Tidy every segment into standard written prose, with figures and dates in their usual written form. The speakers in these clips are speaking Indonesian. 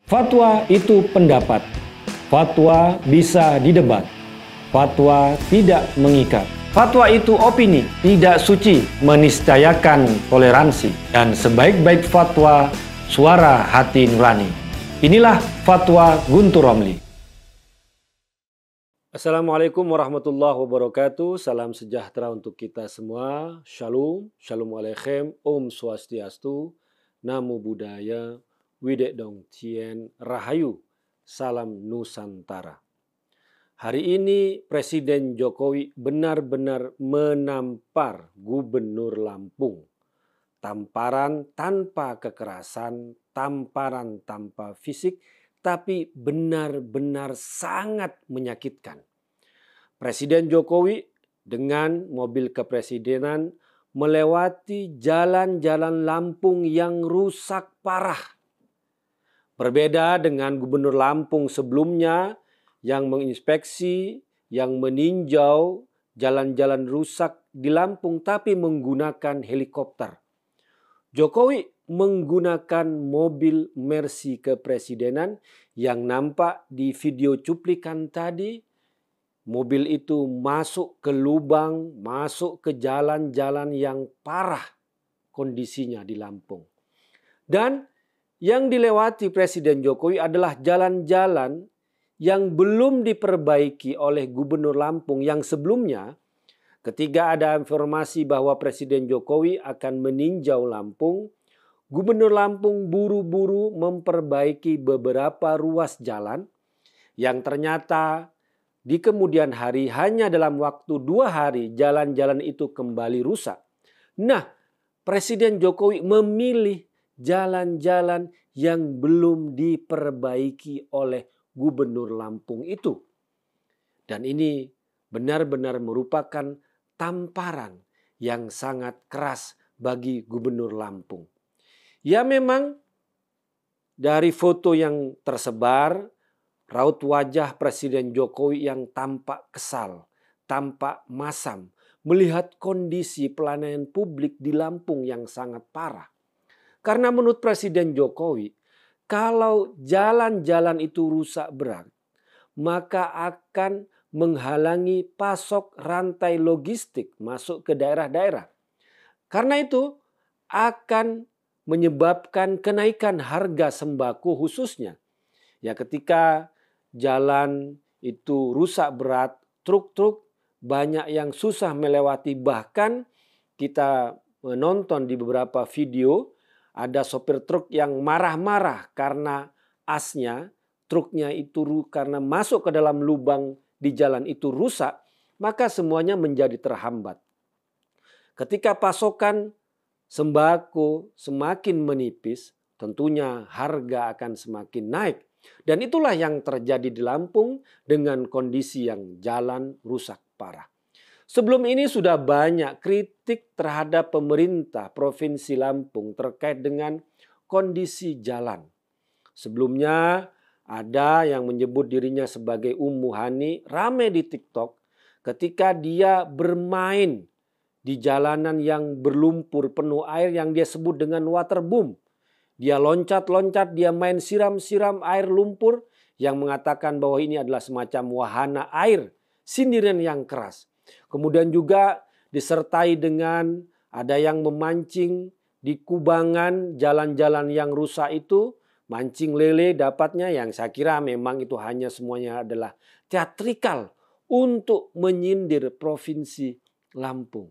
Fatwa itu pendapat. Fatwa bisa didebat. Fatwa tidak mengikat. Fatwa itu opini, tidak suci, meniscayakan toleransi. Dan sebaik-baik fatwa, suara hati nurani. Inilah Fatwa Guntur Romli. Assalamualaikum warahmatullahi wabarakatuh. Salam sejahtera untuk kita semua. Shalom, shalom aleichem, om swastiastu, namo buddhaya, widek dong tien, rahayu, salam Nusantara. Hari ini Presiden Jokowi benar-benar menampar Gubernur Lampung. Tamparan tanpa kekerasan, tamparan tanpa fisik, tapi benar-benar sangat menyakitkan. Presiden Jokowi dengan mobil kepresidenan melewati jalan-jalan Lampung yang rusak parah. Berbeda dengan Gubernur Lampung sebelumnya yang menginspeksi, yang meninjau jalan-jalan rusak di Lampung tapi menggunakan helikopter. Jokowi menggunakan mobil Mercy kepresidenan yang nampak di video cuplikan tadi. Mobil itu masuk ke lubang, masuk ke jalan-jalan yang parah kondisinya di Lampung. Dan yang dilewati Presiden Jokowi adalah jalan-jalan yang belum diperbaiki oleh Gubernur Lampung yang sebelumnya. Ketika ada informasi bahwa Presiden Jokowi akan meninjau Lampung, Gubernur Lampung buru-buru memperbaiki beberapa ruas jalan yang ternyata di kemudian hari hanya dalam waktu 2 hari jalan-jalan itu kembali rusak. Nah, Presiden Jokowi memilih jalan-jalan yang belum diperbaiki oleh Gubernur Lampung itu. Dan ini benar-benar merupakan tamparan yang sangat keras bagi Gubernur Lampung. Ya memang dari foto yang tersebar, raut wajah Presiden Jokowi yang tampak kesal, tampak masam, melihat kondisi pelayanan publik di Lampung yang sangat parah. Karena menurut Presiden Jokowi, kalau jalan-jalan itu rusak berat, maka akan menghalangi pasok rantai logistik masuk ke daerah-daerah. Karena itu akan menyebabkan kenaikan harga sembako khususnya. Ya ketika jalan itu rusak berat, truk-truk banyak yang susah melewati. Bahkan kita menonton di beberapa video ada sopir truk yang marah-marah karena asnya truknya itu karena masuk ke dalam lubang di jalan itu rusak, maka semuanya menjadi terhambat. Ketika pasokan sembako semakin menipis, tentunya harga akan semakin naik. Dan itulah yang terjadi di Lampung dengan kondisi yang jalan rusak parah. Sebelum ini sudah banyak kritik terhadap pemerintah Provinsi Lampung terkait dengan kondisi jalan. Sebelumnya ada yang menyebut dirinya sebagai Ummu Hani, ramai di TikTok ketika dia bermain di jalanan yang berlumpur penuh air yang dia sebut dengan waterboom. Dia loncat-loncat, dia main siram-siram air lumpur yang mengatakan bahwa ini adalah semacam wahana air, sindiran yang keras. Kemudian juga disertai dengan ada yang memancing di kubangan jalan-jalan yang rusak itu. Mancing lele dapatnya yang saya kira memang itu hanya semuanya adalah teatrikal untuk menyindir Provinsi Lampung.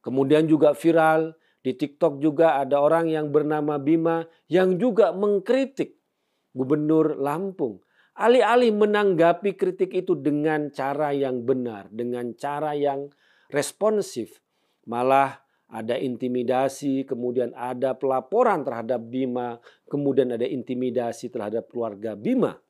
Kemudian juga viral di TikTok juga ada orang yang bernama Bima yang juga mengkritik Gubernur Lampung. Alih-alih menanggapi kritik itu dengan cara yang benar, dengan cara yang responsif, malah ada intimidasi, kemudian ada pelaporan terhadap Bima, kemudian ada intimidasi terhadap keluarga Bima.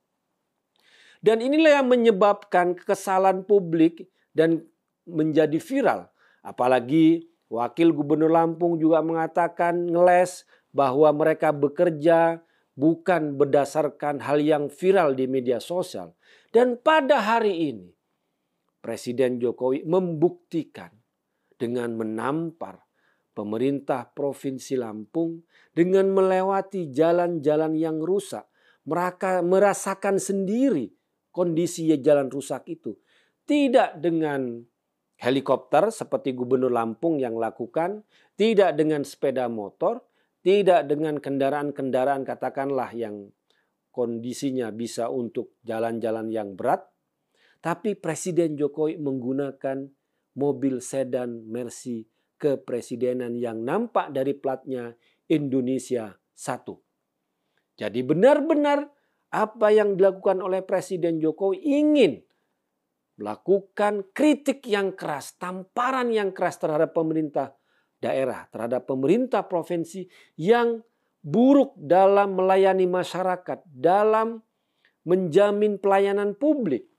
Dan inilah yang menyebabkan kekesalan publik dan menjadi viral. Apalagi Wakil Gubernur Lampung juga mengatakan ngeles bahwa mereka bekerja bukan berdasarkan hal yang viral di media sosial. Dan pada hari ini Presiden Jokowi membuktikan dengan menampar pemerintah Provinsi Lampung dengan melewati jalan-jalan yang rusak, Mereka merasakan sendiri kondisi jalan rusak itu. Tidak dengan helikopter seperti Gubernur Lampung yang lakukan, tidak dengan sepeda motor, tidak dengan kendaraan-kendaraan katakanlah yang kondisinya bisa untuk jalan-jalan yang berat. Tapi Presiden Jokowi menggunakan mobil sedan Mercy kepresidenan yang nampak dari platnya Indonesia 1. Jadi benar-benar apa yang dilakukan oleh Presiden Jokowi ingin melakukan kritik yang keras, tamparan yang keras terhadap pemerintah daerah, terhadap pemerintah provinsi yang buruk dalam melayani masyarakat, dalam menjamin pelayanan publik.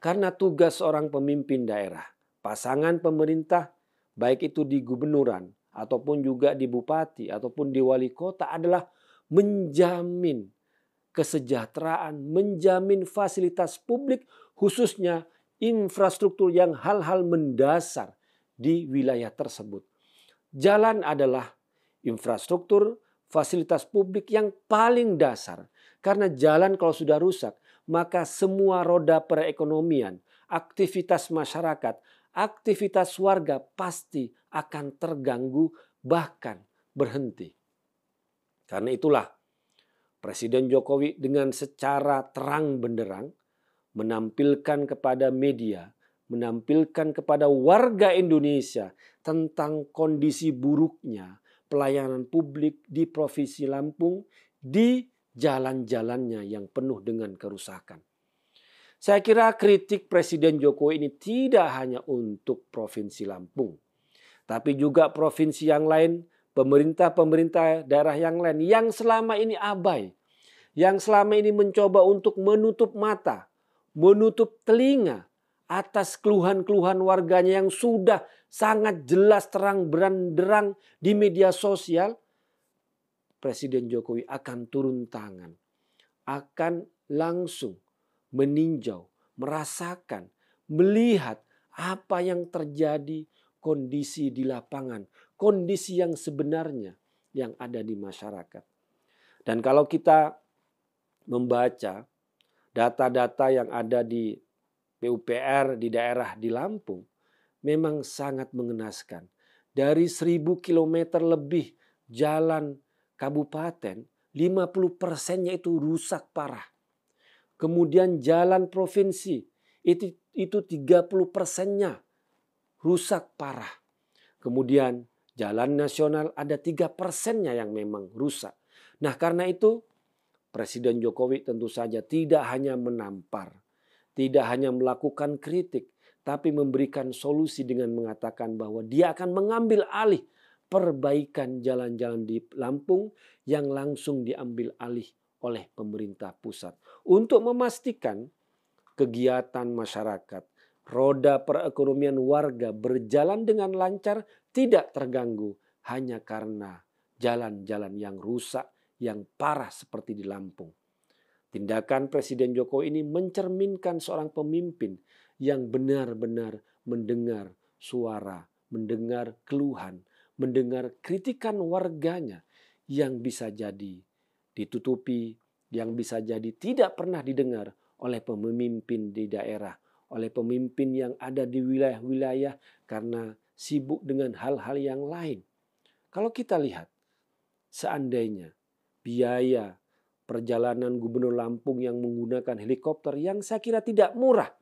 Karena tugas seorang pemimpin daerah, pasangan pemerintah, baik itu di gubernuran, ataupun juga di bupati, ataupun di wali kota adalah menjamin kesejahteraan, menjamin fasilitas publik, khususnya infrastruktur yang hal-hal mendasar di wilayah tersebut. Jalan adalah infrastruktur, fasilitas publik yang paling dasar. Karena jalan kalau sudah rusak, maka semua roda perekonomian, aktivitas masyarakat, aktivitas warga pasti akan terganggu bahkan berhenti. Karena itulah Presiden Jokowi dengan secara terang benderang menampilkan kepada media, menampilkan kepada warga Indonesia tentang kondisi buruknya pelayanan publik di Provinsi Lampung, di jalan-jalannya yang penuh dengan kerusakan. Saya kira kritik Presiden Jokowi ini tidak hanya untuk Provinsi Lampung, tapi juga provinsi yang lain, pemerintah-pemerintah daerah yang lain yang selama ini abai, yang selama ini mencoba untuk menutup mata, menutup telinga atas keluhan-keluhan warganya yang sudah sangat jelas terang benderang di media sosial. Presiden Jokowi akan turun tangan, akan langsung meninjau, merasakan, melihat apa yang terjadi, kondisi di lapangan, kondisi yang sebenarnya yang ada di masyarakat. Dan kalau kita membaca data-data yang ada di PUPR di daerah di Lampung, memang sangat mengenaskan. Dari 1.000 kilometer lebih jalan kabupaten, 50%-nya itu rusak parah. Kemudian jalan provinsi, itu 30%-nya rusak parah. Kemudian jalan nasional ada 3%-nya yang memang rusak. Nah, karena itu Presiden Jokowi tentu saja tidak hanya menampar, tidak hanya melakukan kritik, tapi memberikan solusi dengan mengatakan bahwa dia akan mengambil alih perbaikan jalan-jalan di Lampung yang langsung diambil alih oleh pemerintah pusat untuk memastikan kegiatan masyarakat, roda perekonomian warga berjalan dengan lancar, tidak terganggu hanya karena jalan-jalan yang rusak, yang parah seperti di Lampung. Tindakan Presiden Jokowi ini mencerminkan seorang pemimpin yang benar-benar mendengar suara, mendengar keluhan, mendengar kritikan warganya yang bisa jadi ditutupi, yang bisa jadi tidak pernah didengar oleh pemimpin di daerah, oleh pemimpin yang ada di wilayah-wilayah karena sibuk dengan hal-hal yang lain. Kalau kita lihat, seandainya biaya perjalanan Gubernur Lampung yang menggunakan helikopter yang saya kira tidak murah,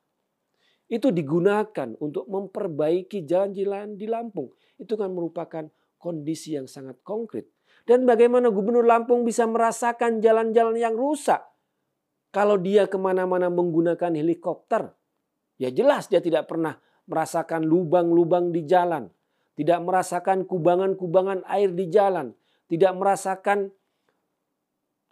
itu digunakan untuk memperbaiki jalan-jalan di Lampung. Itu kan merupakan kondisi yang sangat konkret. Dan bagaimana Gubernur Lampung bisa merasakan jalan-jalan yang rusak kalau dia kemana-mana menggunakan helikopter? Ya jelas dia tidak pernah merasakan lubang-lubang di jalan, tidak merasakan kubangan-kubangan air di jalan, tidak merasakan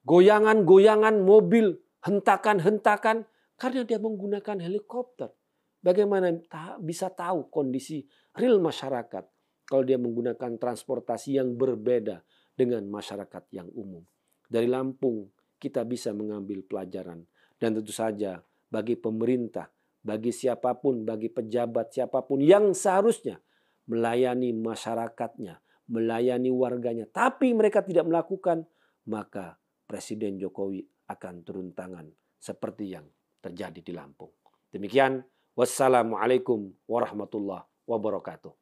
goyangan-goyangan mobil, hentakan-hentakan karena dia menggunakan helikopter. Bagaimana bisa tahu kondisi real masyarakat kalau dia menggunakan transportasi yang berbeda dengan masyarakat yang umum. Dari Lampung kita bisa mengambil pelajaran. Dan tentu saja bagi pemerintah, bagi siapapun, bagi pejabat siapapun yang seharusnya melayani masyarakatnya, melayani warganya, tapi mereka tidak melakukan, maka Presiden Jokowi akan turun tangan seperti yang terjadi di Lampung. Demikian, wassalamualaikum warahmatullahi wabarakatuh.